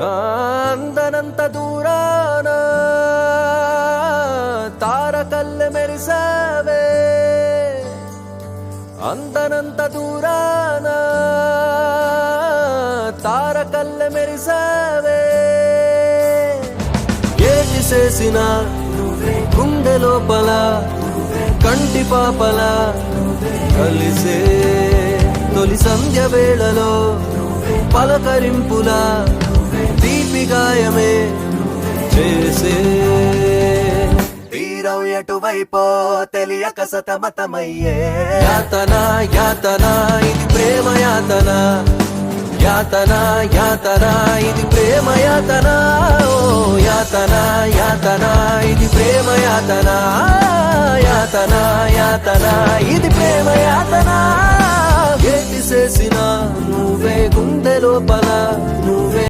అందనంత దూరాన తారకల్లె మెరిసావే, అందనంత దూరాన తారకల్లె మెరిసావే. ఏటి చేసిన గుండె లోపల కంటి పాపల కలిసే తొలి సంధ్య వేళలో పలకరింపుల తీపి గాయమే చేసే. తీరం ఎటువైపో తెలియక సతమతమయ్యే. యాతన యాతన ఇది ప్రేమ యాతన, యాతన యాతన ఇది ప్రేమ యాతన. ఓ యాతన యాతన ఇది ప్రేమ యాతన, యాతన యాతన ఇది ప్రేమ యాతన. ఏటి చేసిన నువ్వే గుండె లోపల నువ్వే